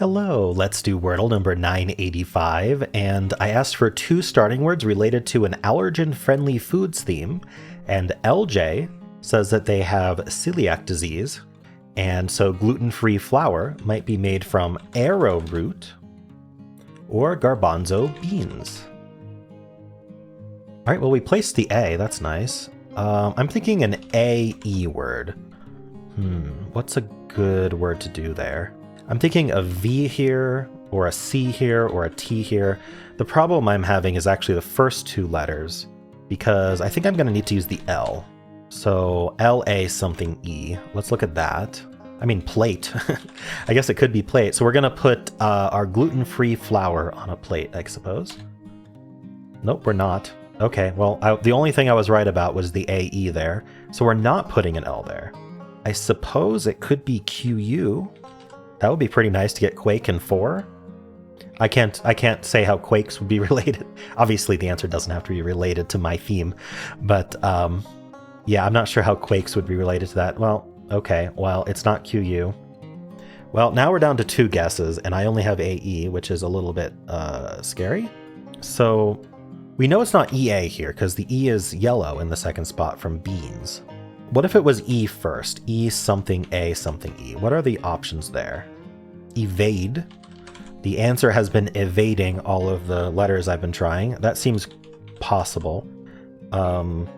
Hello, let's do Wordle number 985, and I asked for 2 starting words related to an allergen-friendly foods theme, and LJ says that they have celiac disease, and so gluten-free flour might be made from arrowroot or garbanzo beans. All right, well, we placed the A, that's nice. I'm thinking an AE word. What's a good word to do there? I'm thinking a V here, or a C here, or a T here. The problem I'm having is actually the first 2 letters, because I think I'm going to need to use the L. So LA something E. Let's look at that. I mean, plate. I guess it could be plate. So we're going to put our gluten-free flour on a plate, I suppose. Nope, we're not. Okay, well, the only thing I was right about was the AE there. So we're not putting an L there. I suppose it could be QU. That would be pretty nice to get Quake and 4. I can't say how Quakes would be related. Obviously, the answer doesn't have to be related to my theme, but yeah, I'm not sure how Quakes would be related to that. Well, okay, well, it's not QU. Well, now we're down to 2 guesses, and I only have AE, which is a little bit scary. So we know it's not EA here, because the E is yellow in the second spot from beans. What if it was E first? E something A something E. What are the options there? Evade. The answer has been evading all of the letters I've been trying. That seems possible. I'm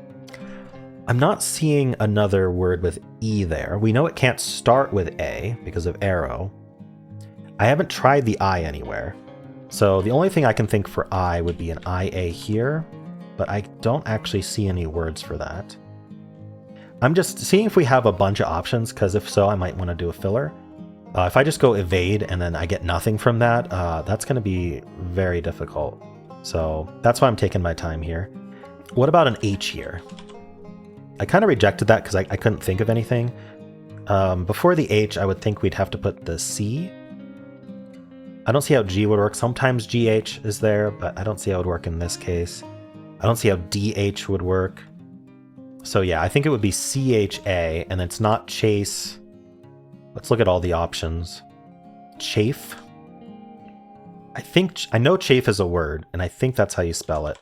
not seeing another word with E there. We know it can't start with A because of arrow. I haven't tried the I anywhere. So the only thing I can think for I would be an IA here, but I don't actually see any words for that. I'm just seeing if we have a bunch of options, because if so, I might want to do a filler. If I just go evade and then I get nothing from that, that's going to be very difficult. So that's why I'm taking my time here. What about an H here? I kind of rejected that because I couldn't think of anything. Before the H, I would think we'd have to put the C. I don't see how G would work. Sometimes GH is there, but I don't see how it would work in this case. I don't see how DH would work. So yeah, I think it would be CHA, and it's not chase. Let's look at all the options. Chafe. I know chafe is a word, and I think that's how you spell it.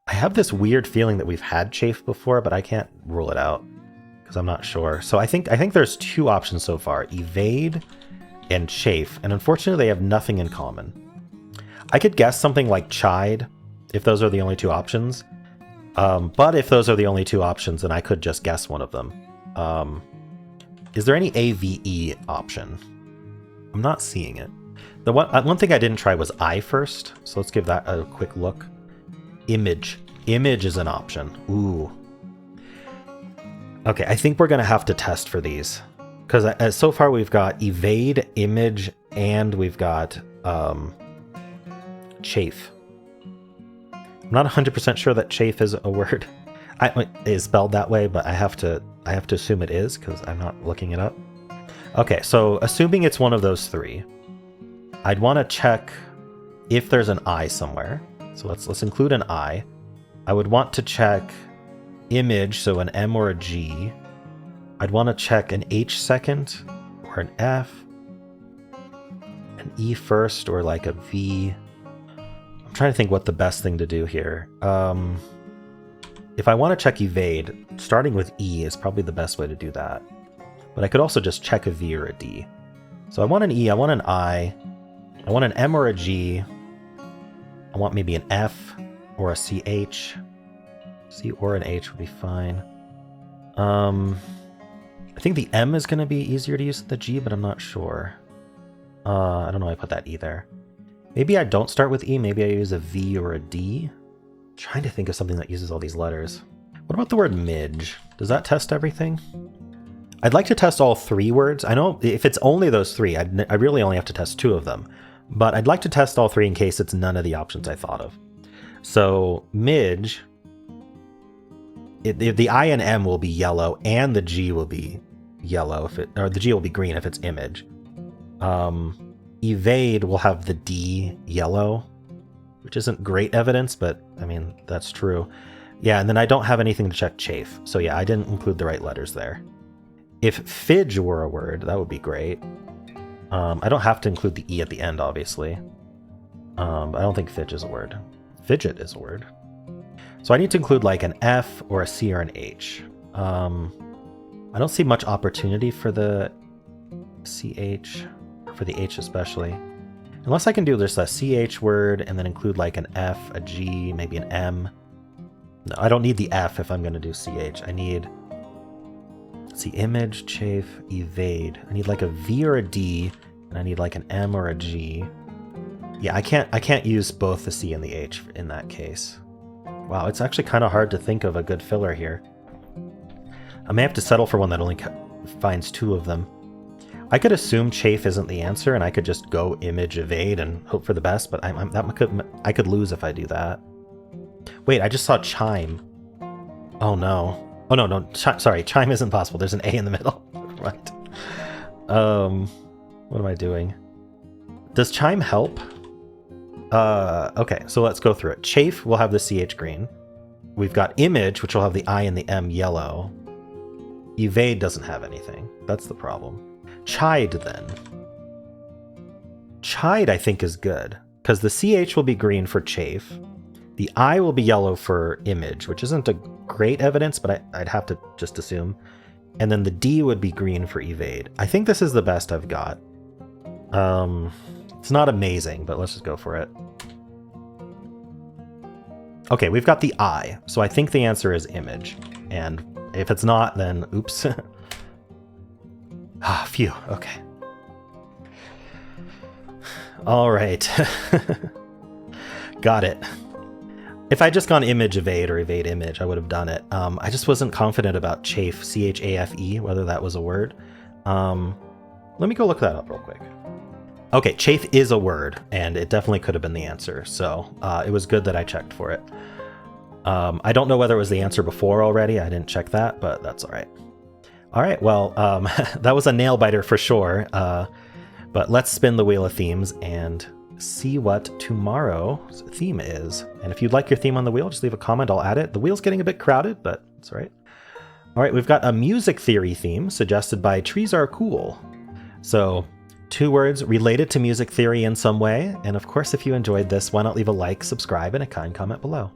I have this weird feeling that we've had chafe before, but I can't rule it out because I'm not sure. So I think there's 2 options so far: evade and chafe, and unfortunately they have nothing in common. I could guess something like chide if those are the only 2 options. But if those are the only 2 options, then I could just guess one of them. Is there any AVE option? I'm not seeing it. The one thing I didn't try was I first, so let's give that a quick look. Image. Image is an option. Ooh. Okay, I think we're going to have to test for these. Because so far we've got evade, image, and we've got chafe. I'm not 100% sure that chafe is a word. Is spelled that way, but I have to assume it is because I'm not looking it up. Okay, so assuming it's one of those 3, I'd want to check if there's an I somewhere. So let's include an I. I would want to check image, so an M or a G. I'd want to check an H second or an F, an E first, or like a V. I'm trying to think what the best thing to do here. If I want to check evade, starting with E is probably the best way to do that. But I could also just check a V or a D. So I want an E, I want an I want an M or a G. I want maybe an F or a CH. C or an H would be fine. I think the M is going to be easier to use than the G, but I'm not sure. I don't know why I put that E there. Maybe I don't start with E, maybe I use a V or a D. I'm trying to think of something that uses all these letters. What about the word midge? Does that test everything? I'd like to test all 3 words. I know if it's only those 3, I really only have to test 2 of them. But I'd like to test all 3 in case it's none of the options I thought of. So midge, the I and M will be yellow, and the G will be yellow, or the G will be green if it's image. Evade will have the D yellow, which isn't great evidence, but I mean, that's true. Yeah, and then I don't have anything to check chafe. So yeah, I didn't include the right letters there. If fidge were a word, that would be great. I don't have to include the E at the end, obviously. But I don't think fidget is a word. Fidget is a word. So I need to include like an F or a C or an H. I don't see much opportunity for the CH, for the H especially. Unless I can do this a CH word and then include like an F, a G, maybe an M. No, I don't need the F if I'm going to do CH. I need, let's see, image, chafe, evade. I need like a V or a D, and I need like an M or a G. Yeah, I can't use both the C and the H in that case. Wow, it's actually kind of hard to think of a good filler here. I may have to settle for one that only finds 2 of them. I could assume chafe isn't the answer, and I could just go image evade and hope for the best, but I could lose if I do that. Wait, I just saw chime. Oh no. Oh no, sorry, chime isn't possible. There's an A in the middle. Right. What am I doing? Does chime help? Okay, so let's go through it. Chafe will have the CH green. We've got image, which will have the I and the M yellow. Evade doesn't have anything. That's the problem. Chide, then. Chide, I think, is good, because the CH will be green for chafe. The I will be yellow for image, which isn't a great evidence, but I'd have to just assume. And then the D would be green for evade. I think this is the best I've got. It's not amazing, but let's just go for it. Okay, we've got the I, so I think the answer is image. And if it's not, then oops. Ah, phew, okay. All right. Got it. If I'd just gone image evade or evade image, I would have done it. I just wasn't confident about chafe, C-H-A-F-E, whether that was a word. Let me go look that up real quick. Okay, chafe is a word, and it definitely could have been the answer, so it was good that I checked for it. I don't know whether it was the answer before already. I didn't check that, but that's all right. All right, well, that was a nail-biter for sure, but let's spin the Wheel of Themes and see what tomorrow's theme is. And if you'd like your theme on the wheel, just leave a comment. I'll add it. The wheel's getting a bit crowded, but it's all right. All right, we've got a music theory theme suggested by Trees Are Cool. So 2 words related to music theory in some way. And of course, if you enjoyed this, why not leave a like, subscribe, and a kind comment below.